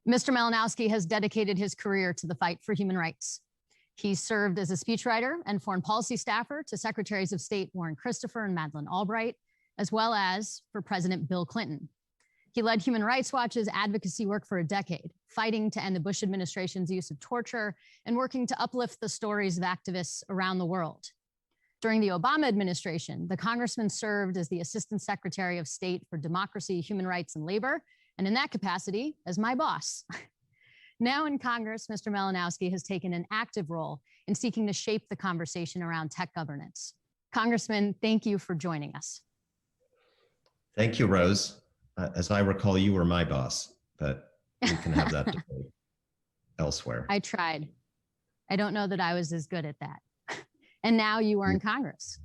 Mr. Malinowski has dedicated his career to the fight for human rights. He served as a speechwriter and foreign policy staffer to Secretaries of State Warren Christopher and Madeleine Albright, as well as for President Bill Clinton. He led Human Rights Watch's advocacy work for a decade, fighting to end the Bush administration's use of torture and working to uplift the stories of activists around the world. During the Obama administration, the congressman served as the Assistant Secretary of State for Democracy, Human Rights, and Labor, and in that capacity, as my boss. Now in Congress, Mr. Malinowski has taken an active role in seeking to shape the conversation around tech governance. Congressman, thank you for joining us. Thank you, Rose. As I recall, you were my boss, but we can have that debate elsewhere. I tried. I don't know that I was as good at that. And now you are in Congress.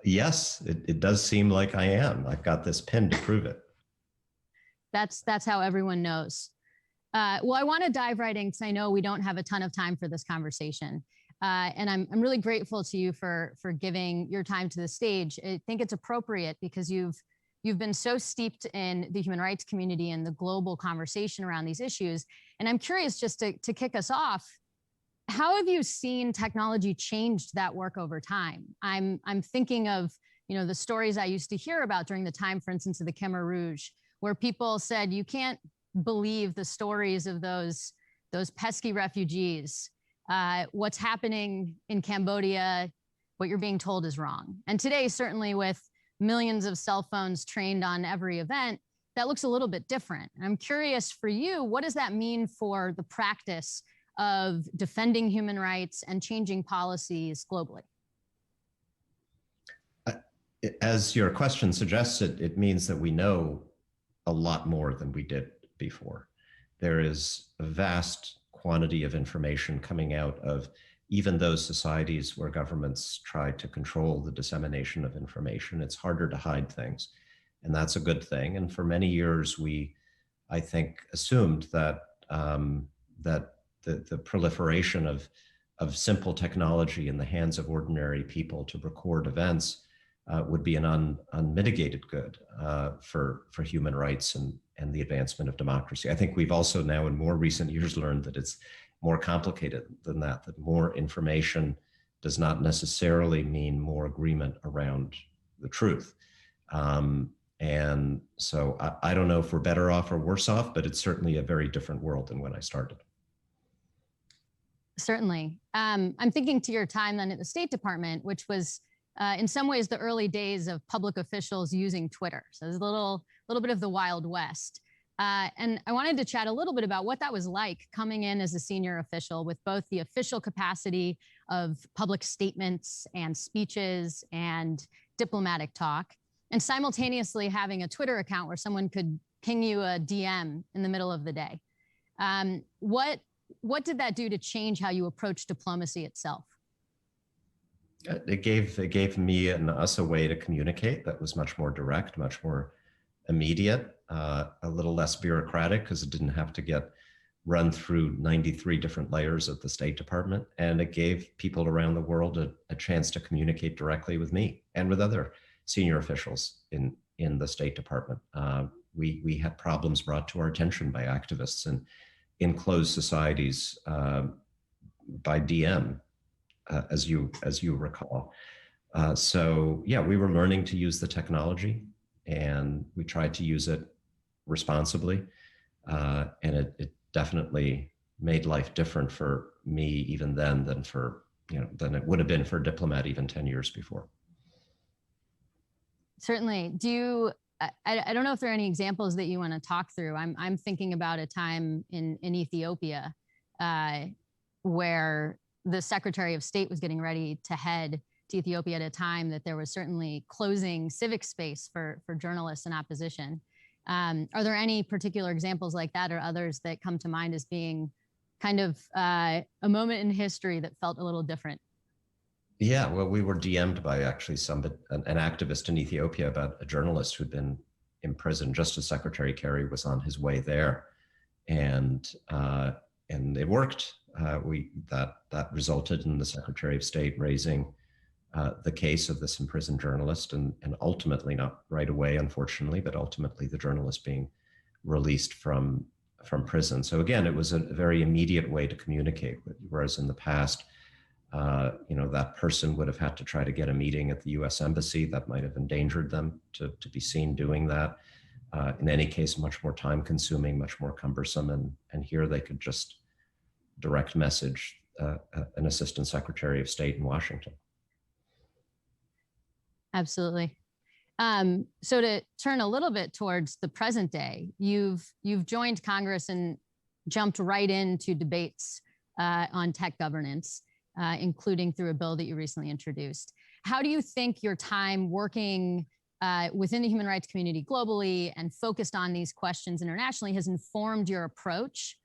Yes, it does seem like I am. I've got this pin to prove it. That's how everyone knows. Well, I want to dive right in because I know we don't have a ton of time for this conversation. And I'm really grateful to you for giving your time to the stage. I think it's appropriate because you've been so steeped in the human rights community and the global conversation around these issues. And I'm curious, just to kick us off, how have you seen technology change that work over time? I'm thinking of, the stories I used to hear about during the time, for instance, of the Khmer Rouge, where people said, you can't believe the stories of those pesky refugees. What's happening in Cambodia, what you're being told is wrong. And today, certainly with millions of cell phones trained on every event, that looks a little bit different. And I'm curious for you, what does that mean for the practice of defending human rights and changing policies globally? As your question suggests, it means that we know a lot more than we did before. There is a vast quantity of information coming out of even those societies where governments try to control the dissemination of information. It's harder to hide things, and that's a good thing. And for many years, I think, assumed that the proliferation of simple technology in the hands of ordinary people to record events would be an unmitigated good for human rights and the advancement of democracy. I think we've also now in more recent years learned that it's more complicated than that more information does not necessarily mean more agreement around the truth. And so I don't know if we're better off or worse off, but it's certainly a very different world than when I started. Certainly. I'm thinking to your time then at the State Department, which was in some ways the early days of public officials using Twitter. So there's a little bit of the Wild West. And I wanted to chat a little bit about what that was like coming in as a senior official with both the official capacity of public statements and speeches and diplomatic talk, and simultaneously having a Twitter account where someone could ping you a DM in the middle of the day. What did that do to change how you approach diplomacy itself? It gave me and us a way to communicate that was much more direct, much more immediate, a little less bureaucratic because it didn't have to get run through 93 different layers of the State Department. And it gave people around the world a chance to communicate directly with me and with other senior officials in the State Department. We had problems brought to our attention by activists and in closed societies by DM, as you recall. So yeah, we were learning to use the technology, and we tried to use it responsibly, and it definitely made life different for me even then than it would have been for a diplomat even 10 years before. Certainly. I don't know if there are any examples that you want to talk through. I'm thinking about a time in Ethiopia where the Secretary of State was getting ready to head to Ethiopia at a time that there was certainly closing civic space for journalists and opposition. Are there any particular examples like that or others that come to mind as being kind of a moment in history that felt a little different? Yeah, well, we were DM'd by actually an activist in Ethiopia about a journalist who'd been imprisoned just as Secretary Kerry was on his way there, and it worked. That resulted in the Secretary of State raising the case of this imprisoned journalist, and ultimately, not right away, unfortunately, but ultimately the journalist being released from from prison. So again, it was a very immediate way to communicate, whereas in the past, that person would have had to try to get a meeting at the US Embassy. That might have endangered them to be seen doing that. In any case, much more time consuming, much more cumbersome. And here they could just direct message an Assistant Secretary of State in Washington. Absolutely. So to turn a little bit towards the present day, you've joined Congress and jumped right into debates on tech governance, including through a bill that you recently introduced. How do you think your time working within the human rights community globally and focused on these questions internationally has informed your approach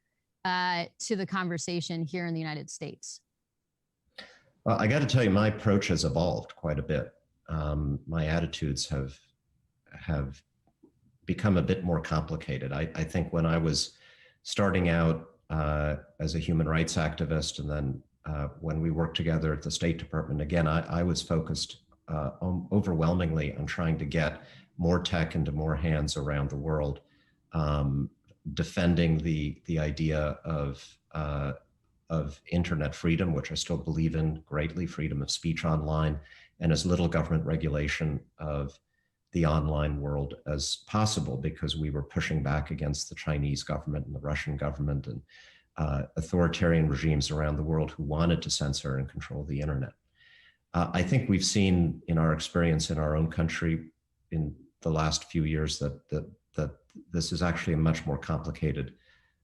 to the conversation here in the United States? Well, I got to tell you, my approach has evolved quite a bit. My attitudes have become a bit more complicated. I think when I was starting out as a human rights activist, and then when we worked together at the State Department, again, I was focused overwhelmingly on trying to get more tech into more hands around the world, defending the idea of internet freedom, which I still believe in greatly, freedom of speech online, and as little government regulation of the online world as possible, because we were pushing back against the Chinese government and the Russian government and authoritarian regimes around the world who wanted to censor and control the internet. I think we've seen in our experience in our own country in the last few years that this is actually a much more complicated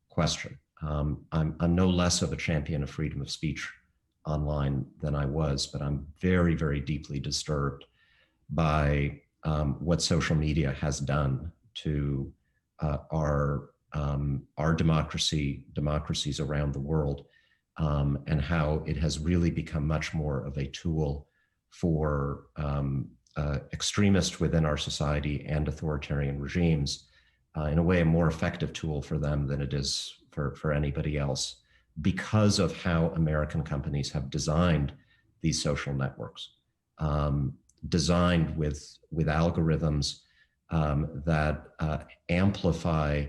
question. I'm no less of a champion of freedom of speech online than I was, but I'm very, very deeply disturbed by what social media has done to our democracies around the world, and how it has really become much more of a tool for extremists within our society and authoritarian regimes, in a way, a more effective tool for them than it is for anybody else, because of how American companies have designed these social networks, designed with algorithms that amplify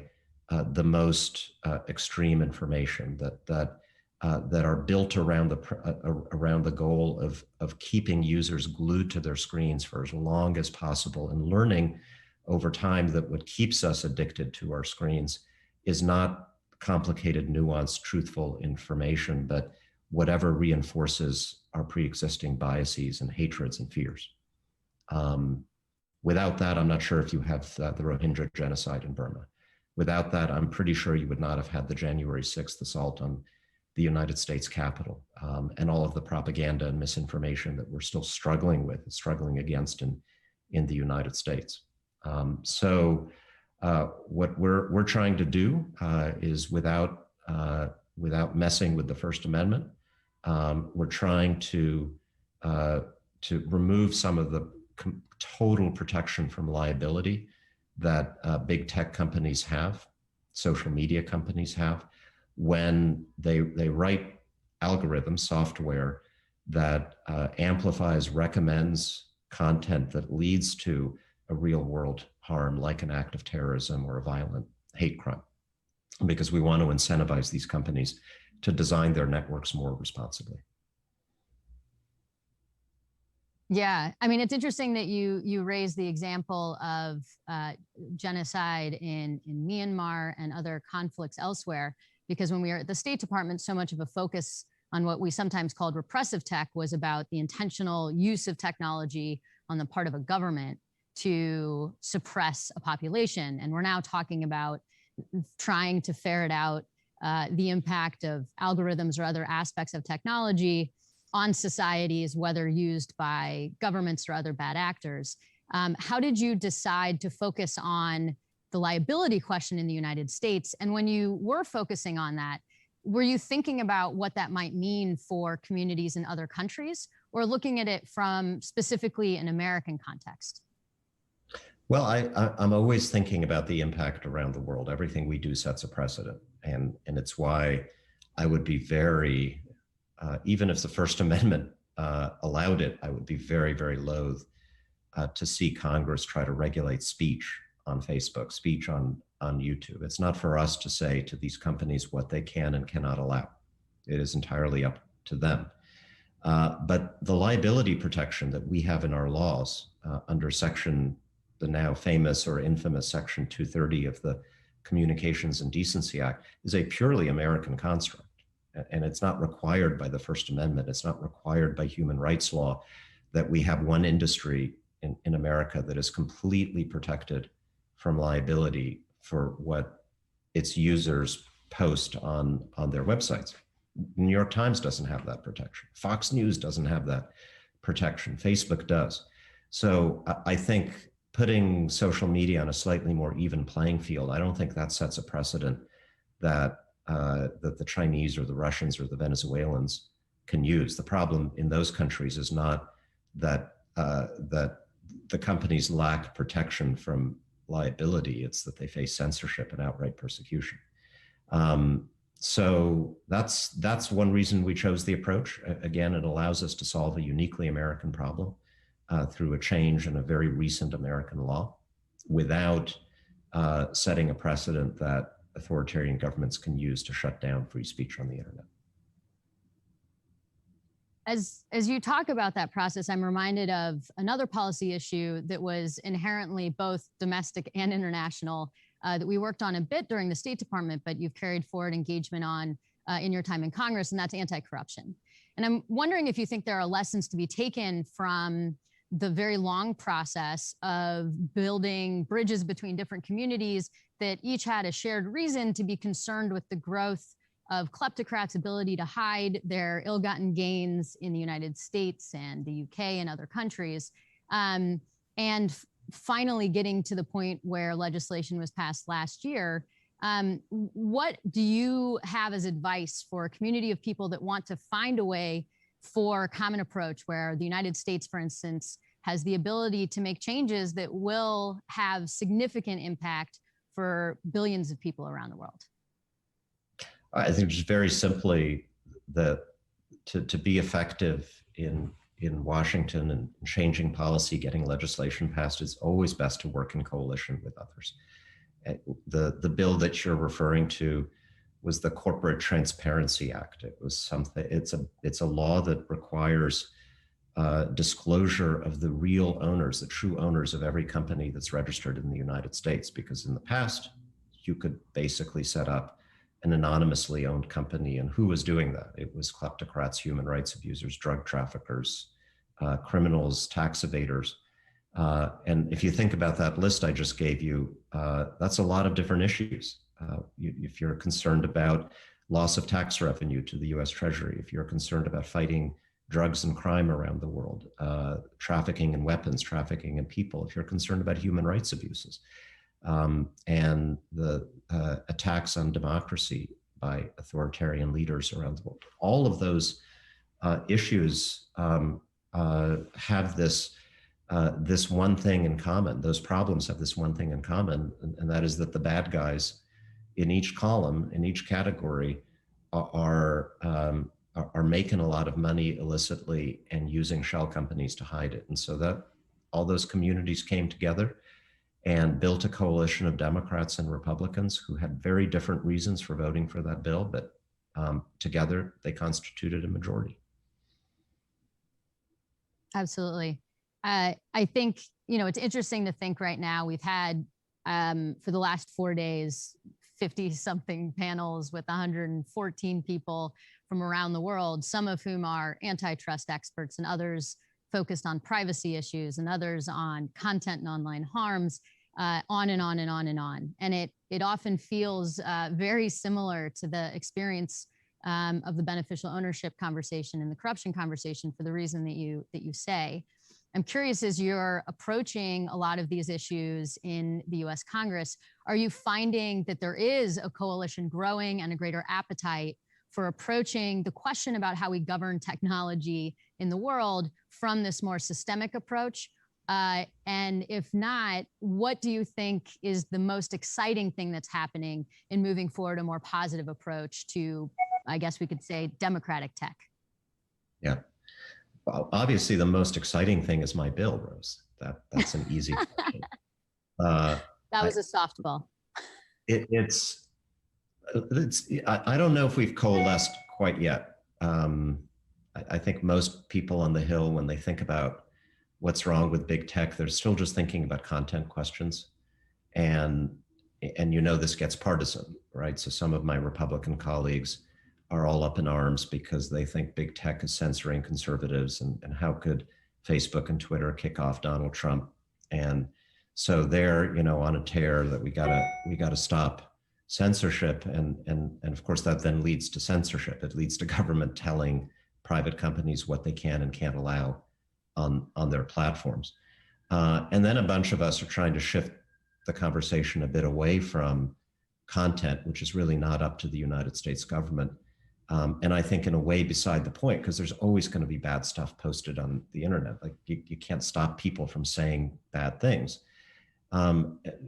the most extreme information, that are built around the goal of keeping users glued to their screens for as long as possible, and learning over time that what keeps us addicted to our screens is not complicated, nuanced, truthful information, but whatever reinforces our pre-existing biases and hatreds and fears. Without that, I'm not sure if you have the Rohingya genocide in Burma. Without that, I'm pretty sure you would not have had the January 6th assault on the United States Capitol, and all of the propaganda and misinformation that we're still struggling against in the United States. So what we're trying to do is, without messing with the First Amendment, we're trying to remove some of the total protection from liability that big tech companies have, social media companies have, when they write algorithms, software that amplifies, recommends content that leads to a real world harm, like an act of terrorism or a violent hate crime, because we want to incentivize these companies to design their networks more responsibly. Yeah, I mean, it's interesting that you raised the example of genocide in Myanmar and other conflicts elsewhere, because when we were at the State Department, so much of a focus on what we sometimes called repressive tech was about the intentional use of technology on the part of a government to suppress a population. And we're now talking about trying to ferret out the impact of algorithms or other aspects of technology on societies, whether used by governments or other bad actors. How did you decide to focus on the liability question in the United States? And when you were focusing on that, were you thinking about what that might mean for communities in other countries, or looking at it from specifically an American context? Well, I'm always thinking about the impact around the world. Everything we do sets a precedent. And it's why I would be very, even if the First Amendment allowed it, I would be very, very loath to see Congress try to regulate speech on Facebook, speech on on YouTube. It's not for us to say to these companies what they can and cannot allow. It is entirely up to them. But the liability protection that we have in our laws under the now famous or infamous Section 230 of the Communications and Decency Act is a purely American construct. And it's not required by the First Amendment. It's not required by human rights law that we have one industry in America that is completely protected from liability for what its users post on their websites. New York Times doesn't have that protection. Fox News doesn't have that protection. Facebook does. So I think putting social media on a slightly more even playing field, I don't think that sets a precedent that the Chinese or the Russians or the Venezuelans can use. The problem in those countries is not that the companies lack protection from liability. It's that they face censorship and outright persecution. So that's one reason we chose the approach. Again, it allows us to solve a uniquely American problem through a change in a very recent American law without setting a precedent that authoritarian governments can use to shut down free speech on the internet. As you talk about that process, I'm reminded of another policy issue that was inherently both domestic and international that we worked on a bit during the State Department, but you've carried forward engagement on in your time in Congress, and that's anti-corruption. And I'm wondering if you think there are lessons to be taken from the very long process of building bridges between different communities that each had a shared reason to be concerned with the growth of kleptocrats' ability to hide their ill-gotten gains in the United States and the UK and other countries, and finally getting to the point where legislation was passed last year. What do you have as advice for a community of people that want to find a way for a common approach where the United States, for instance, has the ability to make changes that will have significant impact for billions of people around the world? I think just very simply that to be effective in Washington and changing policy, getting legislation passed, it's always best to work in coalition with others. The bill that you're referring to was the Corporate Transparency Act. It was something. It's a law that requires disclosure of the real owners, the true owners of every company that's registered in the United States. Because in the past, you could basically set up an anonymously owned company, and who was doing that? It was kleptocrats, human rights abusers, drug traffickers, criminals, tax evaders. And if you think about that list I just gave you, that's a lot of different issues. If you're concerned about loss of tax revenue to the US Treasury, if you're concerned about fighting drugs and crime around the world, trafficking in weapons, trafficking in people, if you're concerned about human rights abuses, and the attacks on democracy by authoritarian leaders around the world, all of those issues have this one thing in common. Those problems have this one thing in common, and that is that the bad guys in each column, in each category, are making a lot of money illicitly and using shell companies to hide it. And so that all those communities came together and built a coalition of Democrats and Republicans who had very different reasons for voting for that bill, but together they constituted a majority. Absolutely. I think, it's interesting to think right now we've had, for the last 4 days, 50-something panels with 114 people from around the world, some of whom are antitrust experts and others focused on privacy issues and others on content and online harms, on and on and on and on. And it often feels very similar to the experience of the beneficial ownership conversation and the corruption conversation for the reason that you say. I'm curious, as you're approaching a lot of these issues in the US Congress, are you finding that there is a coalition growing and a greater appetite for approaching the question about how we govern technology in the world from this more systemic approach? And if not, what do you think is the most exciting thing that's happening in moving forward a more positive approach to, I guess we could say, democratic tech? Yeah. Well, obviously, the most exciting thing is my bill, Rose. That's an easy question. That was a softball. I don't know if we've coalesced quite yet. I think most people on the Hill, when they think about what's wrong with big tech, they're still just thinking about content questions. And this gets partisan, right? So some of my Republican colleagues are all up in arms because they think big tech is censoring conservatives, and how could Facebook and Twitter kick off Donald Trump? And so they're, on a tear that we gotta stop censorship. And of course that then leads to censorship. It leads to government telling private companies what they can and can't allow on their platforms. And then a bunch of us are trying to shift the conversation a bit away from content, which is really not up to the United States government. And I think in a way beside the point, because there's always going to be bad stuff posted on the internet. Like you can't stop people from saying bad things.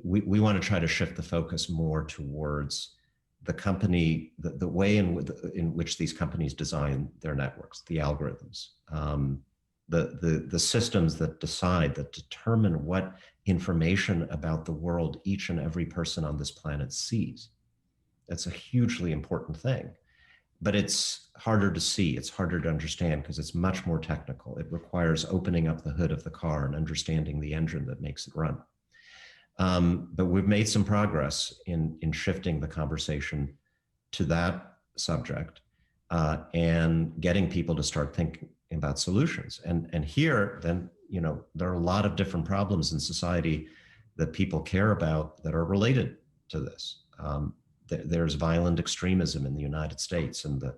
We want to try to shift the focus more towards the company, the way in which these companies design their networks, the algorithms, the systems that determine what information about the world each and every person on this planet sees. That's a hugely important thing, but it's harder to see, it's harder to understand because it's much more technical. It requires opening up the hood of the car and understanding the engine that makes it run. But we've made some progress in shifting the conversation to that subject and getting people to start thinking about solutions. And here, then, there are a lot of different problems in society that people care about that are related to this. There's violent extremism in the United States and the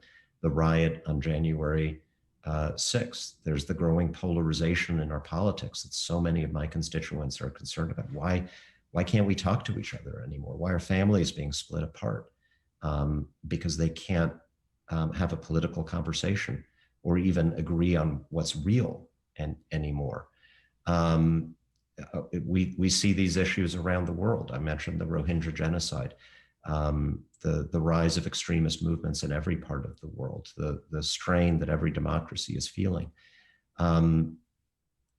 riot on January 6th. There's the growing polarization in our politics that so many of my constituents are concerned about. Why can't we talk to each other anymore? Why are families being split apart? Because they can't have a political conversation or even agree on what's real anymore. We see these issues around the world. I mentioned the Rohingya genocide, the rise of extremist movements in every part of the world, the strain that every democracy is feeling.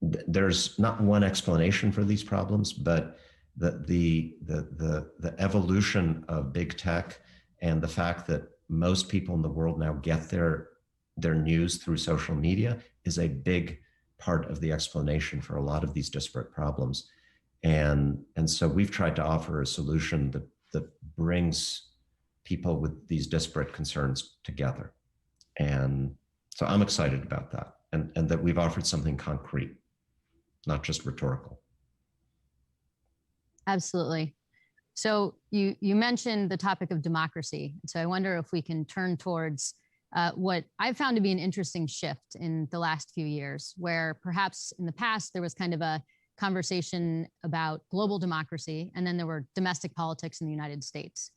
There's not one explanation for these problems, but the evolution of big tech and the fact that most people in the world now get their news through social media is a big part of the explanation for a lot of these disparate problems. And so we've tried to offer a solution that brings people with these disparate concerns together. And so I'm excited about that, and that we've offered something concrete, not just rhetorical. Absolutely. So you mentioned the topic of democracy. So I wonder if we can turn towards what I've found to be an interesting shift in the last few years, where perhaps in the past there was kind of a conversation about global democracy, and then there were domestic politics in the United States.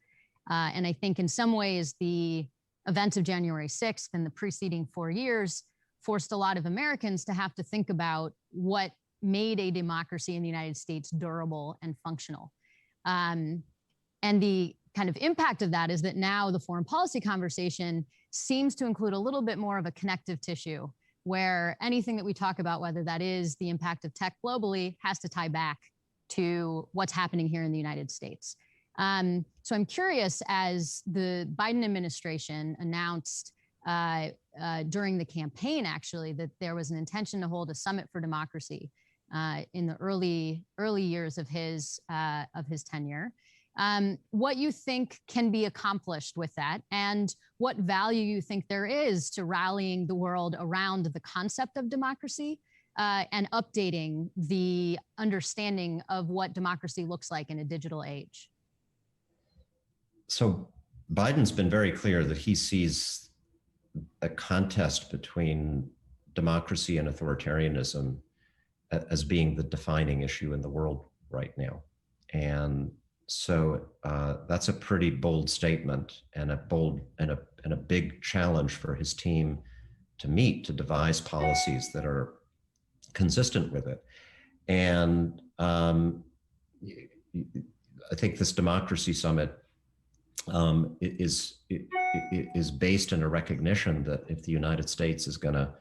And I think in some ways the events of January 6th and the preceding 4 years forced a lot of Americans to have to think about what made a democracy in the United States durable and functional. And the kind of impact of that is that now the foreign policy conversation seems to include a little bit more of a connective tissue, where anything that we talk about, whether that is the impact of tech globally, has to tie back to what's happening here in the United States. So I'm curious, as the Biden administration announced during the campaign, actually, that there was an intention to hold a summit for democracy in the early years of his tenure. What you think can be accomplished with that, and what value you think there is to rallying the world around the concept of democracy and updating the understanding of what democracy looks like in a digital age. So Biden's been very clear that he sees a contest between democracy and authoritarianism as being the defining issue in the world right now. And so that's a pretty bold statement, and a big challenge for his team to meet, to devise policies that are consistent with it. And I think this democracy summit is based in a recognition that if the United States is going to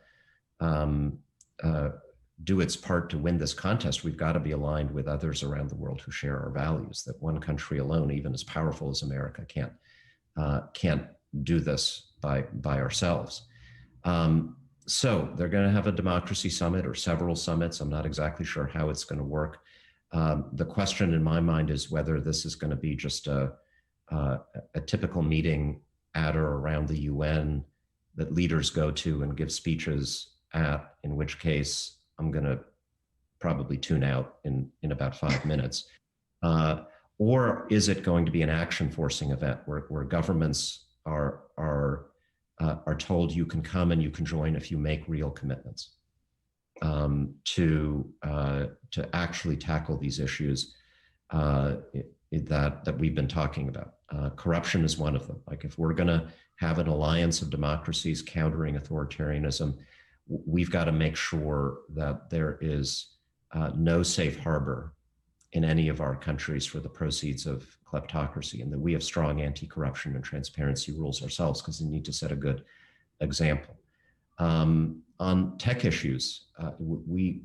do its part to win this contest, we've got to be aligned with others around the world who share our values, that one country alone, even as powerful as America, can't do this by ourselves. So they're going to have a democracy summit or several summits. I'm not exactly sure how it's going to work. The question in my mind is whether this is going to be just a typical meeting at or around the UN that leaders go to and give speeches at, in which case I'm going to probably tune out in about 5 minutes. Or is it going to be an action forcing event where governments are told you can come and you can join if you make real commitments to actually tackle these issues that we've been talking about. Corruption is one of them. Like, if we're going to have an alliance of democracies countering authoritarianism, we've got to make sure that there is no safe harbor in any of our countries for the proceeds of kleptocracy, and that we have strong anti-corruption and transparency rules ourselves, because we need to set a good example. On tech issues, we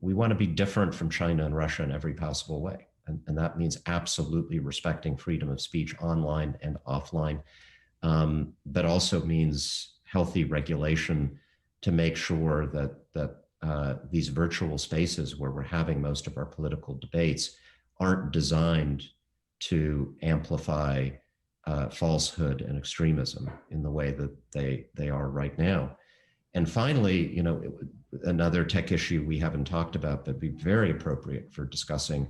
want to be different from China and Russia in every possible way. And that means absolutely respecting freedom of speech online and offline, but also means healthy regulation to make sure that these virtual spaces where we're having most of our political debates aren't designed to amplify falsehood and extremism in the way that they are right now. And finally, another tech issue we haven't talked about but be very appropriate for discussing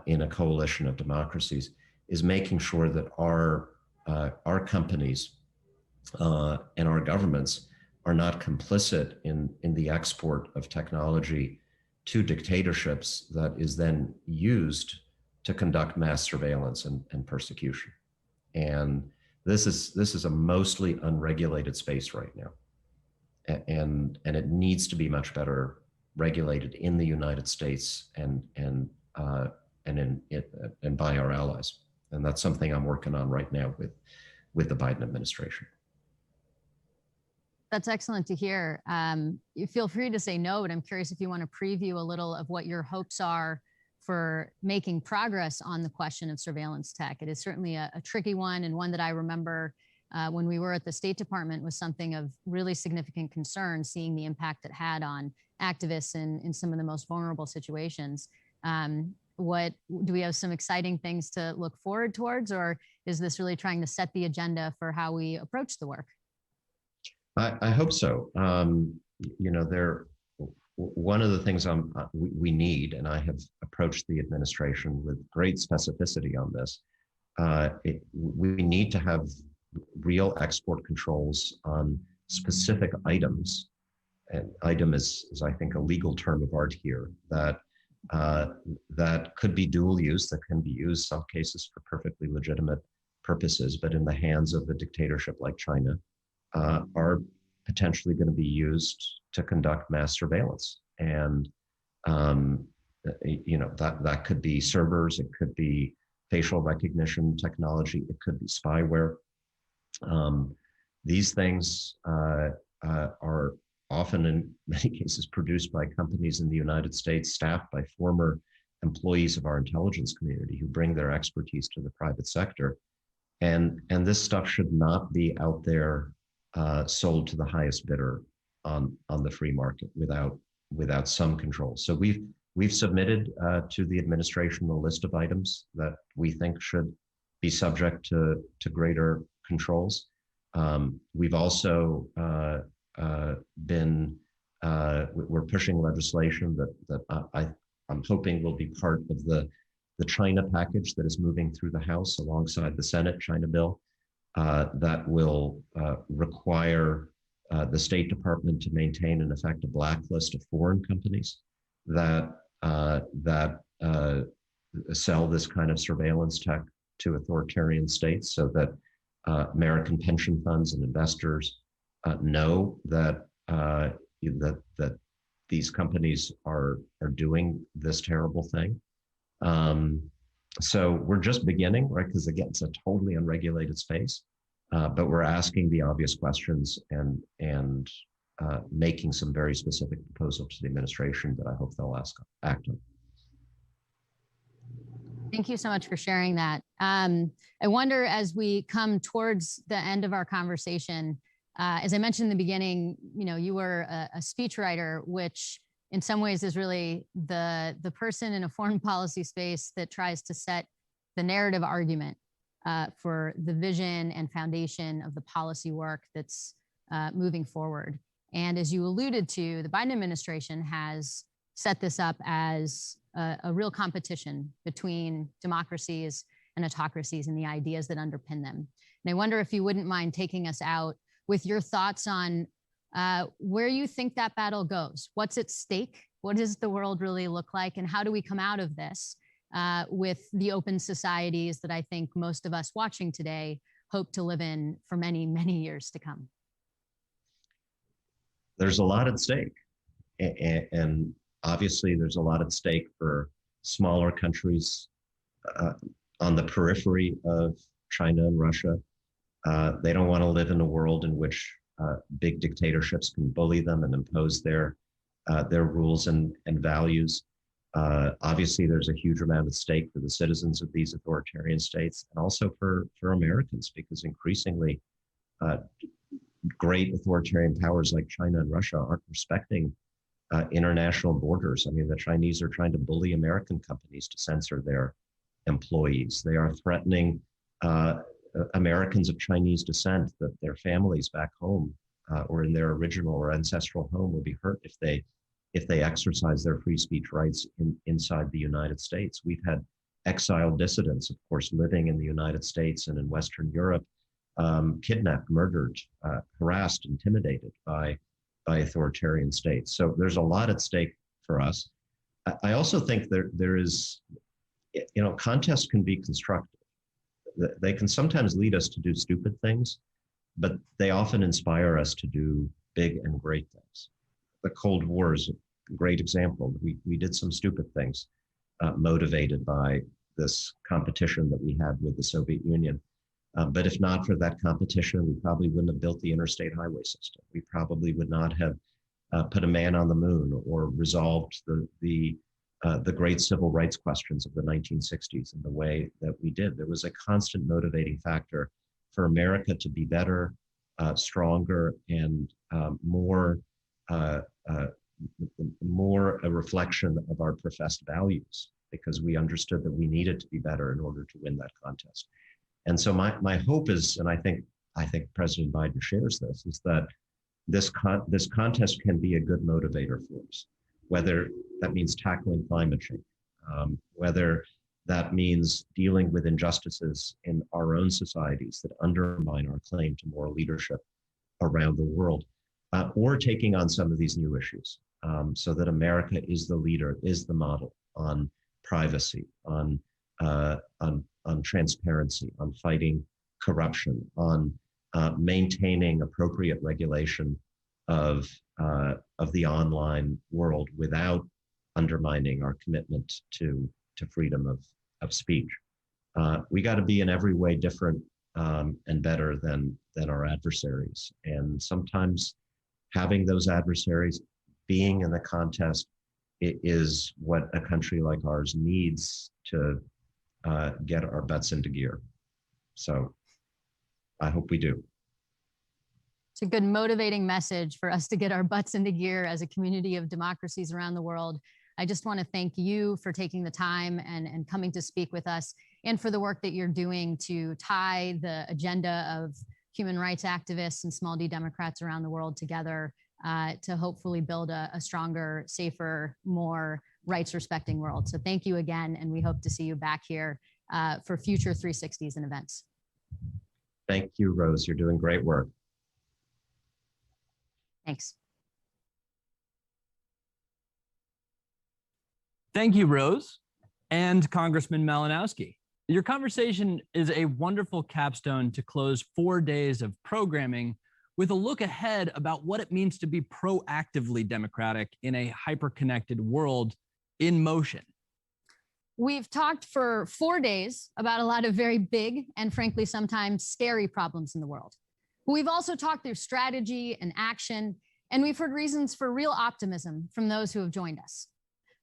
in a coalition of democracies is making sure that our companies and our governments are not complicit in the export of technology to dictatorships that is then used to conduct mass surveillance and persecution. And this is a mostly unregulated space right now. And it needs to be much better regulated in the United States and by our allies. And that's something I'm working on right now with the Biden administration. That's excellent to hear. You feel free to say no, but I'm curious if you want to preview a little of what your hopes are for making progress on the question of surveillance tech. It is certainly a tricky one, and one that I remember when we were at the State Department was something of really significant concern, seeing the impact it had on activists in some of the most vulnerable situations. Do we have some exciting things to look forward towards, or is this really trying to set the agenda for how we approach the work? I hope so. One of the things we need, and I have approached the administration with great specificity on this, we need to have real export controls on specific items. And item is I think, a legal term of art here, that could be dual use, that can be used some cases for perfectly legitimate purposes, but in the hands of a dictatorship like China, are potentially going to be used to conduct mass surveillance. And that could be servers, it could be facial recognition technology, it could be spyware. These things are often, in many cases, produced by companies in the United States, staffed by former employees of our intelligence community who bring their expertise to the private sector. And this stuff should not be out there sold to the highest bidder on the free market without some control. So we've submitted to the administration a list of items that we think should be subject to greater controls. We've also we're pushing legislation that I'm hoping will be part of the China package that is moving through the House alongside the Senate China bill, that will require the State Department to maintain, in effect, a blacklist of foreign companies that sell this kind of surveillance tech to authoritarian states, so that American pension funds and investors know that these companies are doing this terrible thing. So we're just beginning, right? Because again, it's a totally unregulated space, but we're asking the obvious questions and making some very specific proposals to the administration that I hope they'll act on. Thank you so much for sharing that. I wonder, as we come towards the end of our conversation, as I mentioned in the beginning, you were a speechwriter, which in some ways is really the person in a foreign policy space that tries to set the narrative argument for the vision and foundation of the policy work that's moving forward. And as you alluded to, the Biden administration has set this up as a real competition between democracies and autocracies and the ideas that underpin them. And I wonder if you wouldn't mind taking us out with your thoughts on where you think that battle goes. What's at stake? What does the world really look like? And how do we come out of this with the open societies that I think most of us watching today hope to live in for many, many years to come? There's a lot at stake. And obviously, there's a lot at stake for smaller countries on the periphery of China and Russia. They don't want to live in a world in which big dictatorships can bully them and impose their rules and values. Obviously, there's a huge amount at stake for the citizens of these authoritarian states, and also for Americans, because increasingly great authoritarian powers like China and Russia aren't respecting international borders. I mean, the Chinese are trying to bully American companies to censor their employees. They are threatening Americans of Chinese descent that their families back home or in their original or ancestral home will be hurt if they exercise their free speech rights inside the United States. We've had exiled dissidents, of course, living in the United States and in Western Europe, kidnapped, murdered, harassed, intimidated by authoritarian states. So there's a lot at stake for us. I also think there is, contests can be constructive. They can sometimes lead us to do stupid things, but they often inspire us to do big and great things. The Cold War is a great example. We did some stupid things motivated by this competition that we had with the Soviet Union. But if not for that competition, we probably wouldn't have built the interstate highway system. We probably would not have put a man on the moon or resolved the great civil rights questions of the 1960s in the way that we did. There was a constant motivating factor for America to be better, stronger, and more a reflection of our professed values, because we understood that we needed to be better in order to win that contest. And so my hope is, and I think President Biden shares this, is that this contest can be a good motivator for us, whether that means tackling climate change, whether that means dealing with injustices in our own societies that undermine our claim to moral leadership around the world, or taking on some of these new issues, so that America is the leader, is the model on privacy, on transparency, on fighting corruption, on maintaining appropriate regulation of the online world without undermining our commitment to freedom of speech. We got to be in every way different and better than our adversaries. And sometimes having those adversaries, being in the contest, is what a country like ours needs to get our butts into gear. So I hope we do. It's a good motivating message for us to get our butts into gear as a community of democracies around the world. I just want to thank you for taking the time and coming to speak with us, and for the work that you're doing to tie the agenda of human rights activists and small d Democrats around the world together to hopefully build a stronger, safer, more rights-respecting world. So thank you again, and we hope to see you back here for future 360s and events. Thank you, Rose. You're doing great work. Thanks. Thank you, Rose, and Congressman Malinowski. Your conversation is a wonderful capstone to close 4 days of programming with a look ahead about what it means to be proactively democratic in a hyper-connected world in motion. We've talked for 4 days about a lot of very big and frankly, sometimes scary problems in the world. But we've also talked through strategy and action And we've heard reasons for real optimism from those who have joined us.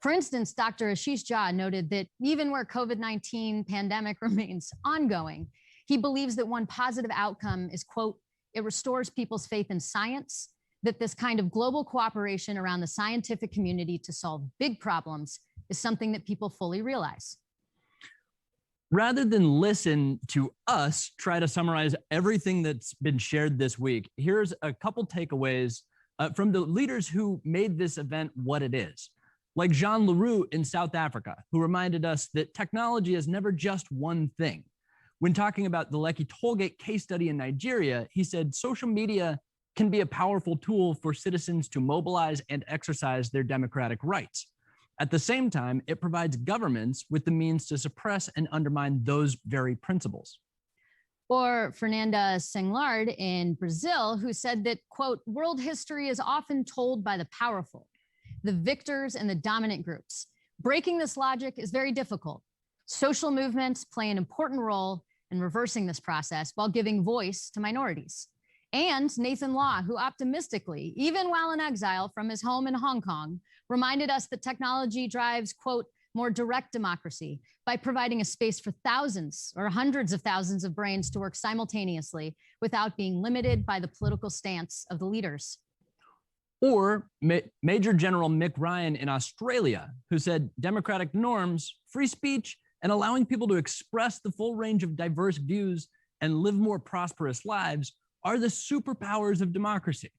For instance, Dr. Ashish Jha noted that even where COVID-19 pandemic remains ongoing, he believes that one positive outcome is, quote, it restores people's faith in science, that this kind of global cooperation around the scientific community to solve big problems is something that people fully realize. Rather than listen to us try to summarize everything that's been shared this week, here's a couple takeaways from the leaders who made this event what it is. Like Jean Leroux in South Africa, who reminded us that technology is never just one thing. When talking about the Lekki Tollgate case study in Nigeria, he said social media can be a powerful tool for citizens to mobilize and exercise their democratic rights. At the same time, it provides governments with the means to suppress and undermine those very principles. Or Fernanda Senglard in Brazil, who said that, quote, world history is often told by the powerful, the victors and the dominant groups. Breaking this logic is very difficult. Social movements play an important role in reversing this process while giving voice to minorities. And Nathan Law, who optimistically, even while in exile from his home in Hong Kong, reminded us that technology drives, quote, more direct democracy by providing a space for thousands or hundreds of thousands of brains to work simultaneously without being limited by the political stance of the leaders. Or Major General Mick Ryan in Australia, who said democratic norms, free speech, and allowing people to express the full range of diverse views and live more prosperous lives are the superpowers of democracy.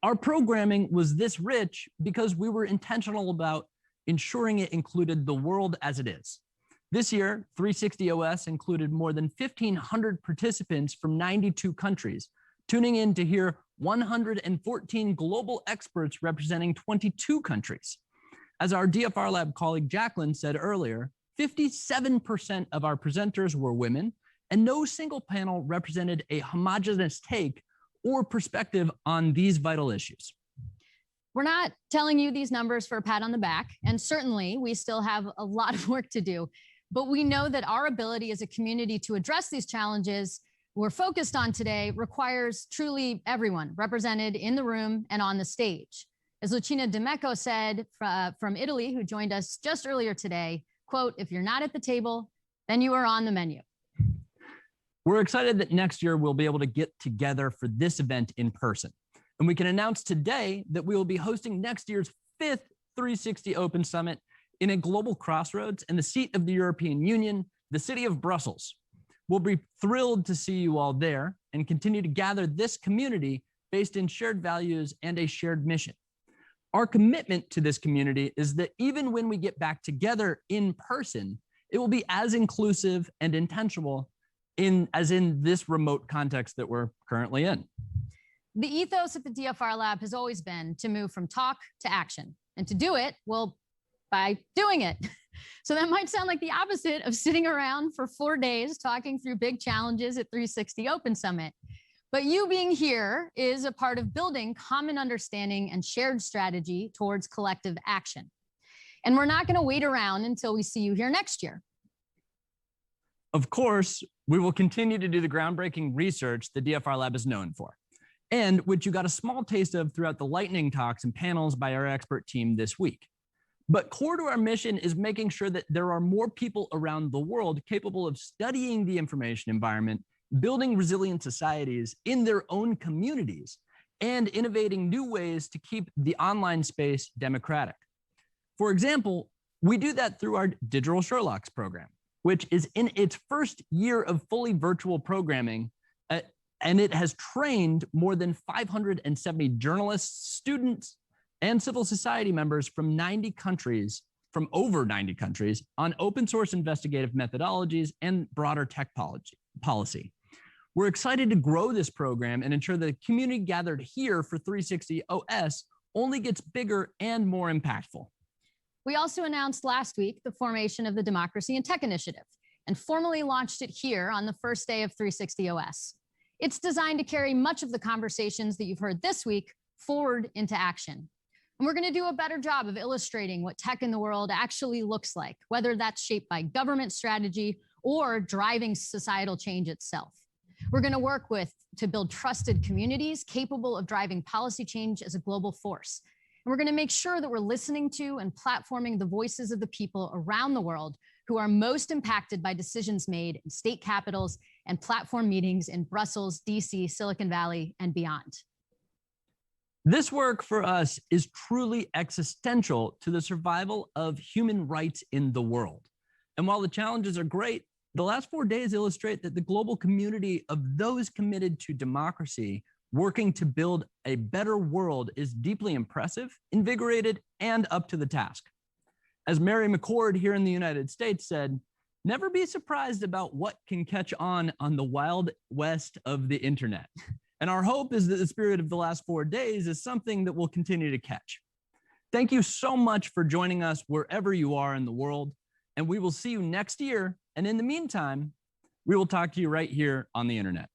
Our programming was this rich because we were intentional about ensuring it included the world as it is. This year, 360 OS included more than 1,500 participants from 92 countries, tuning in to hear 114 global experts representing 22 countries. As our DFR Lab colleague Jacqueline said earlier, 57% of our presenters were women, and no single panel represented a homogeneous take or perspective on these vital issues. We're not telling you these numbers for a pat on the back, and certainly we still have a lot of work to do, but we know that our ability as a community to address these challenges we're focused on today requires truly everyone represented in the room and on the stage. As Lucina D'Ameco said from Italy, who joined us just earlier today, quote, if you're not at the table, then you are on the menu. We're excited that next year we'll be able to get together for this event in person. And we can announce today that we will be hosting next year's 5th 360 Open Summit in a global crossroads in the seat of the European Union, the city of Brussels. We'll be thrilled to see you all there and continue to gather this community based in shared values and a shared mission. Our commitment to this community is that even when we get back together in person, it will be as inclusive and intentional as in this remote context that we're currently in. The ethos at the DFR Lab has always been to move from talk to action, and to do it, well, by doing it. So that might sound like the opposite of sitting around for 4 days talking through big challenges at 360 Open Summit. But you being here is a part of building common understanding and shared strategy towards collective action. And we're not going to wait around until we see you here next year. Of course, we will continue to do the groundbreaking research the DFR Lab is known for, and which you got a small taste of throughout the lightning talks and panels by our expert team this week. But core to our mission is making sure that there are more people around the world capable of studying the information environment, building resilient societies in their own communities, and innovating new ways to keep the online space democratic. For example, we do that through our Digital Sherlocks program, which is in its first year of fully virtual programming, and it has trained more than 570 journalists, students, and civil society members from over 90 countries on open source investigative methodologies and broader tech policy. We're excited to grow this program and ensure that the community gathered here for 360 OS only gets bigger and more impactful. We also announced last week the formation of the Democracy and Tech Initiative and formally launched it here on the first day of 360 OS. It's designed to carry much of the conversations that you've heard this week forward into action. And we're going to do a better job of illustrating what tech in the world actually looks like, whether that's shaped by government strategy or driving societal change itself. We're going to work to build trusted communities capable of driving policy change as a global force. And we're going to make sure that we're listening to and platforming the voices of the people around the world who are most impacted by decisions made in state capitals and platform meetings in Brussels, DC, Silicon Valley, and beyond. This work for us is truly existential to the survival of human rights in the world. And while the challenges are great, the last 4 days illustrate that the global community of those committed to democracy working to build a better world is deeply impressive, invigorated, and up to the task. As Mary McCord here in the United States said, never be surprised about what can catch on the wild west of the internet. And our hope is that the spirit of the last 4 days is something that will continue to catch. Thank you so much for joining us wherever you are in the world, and we will see you next year. And in the meantime, we will talk to you right here on the internet.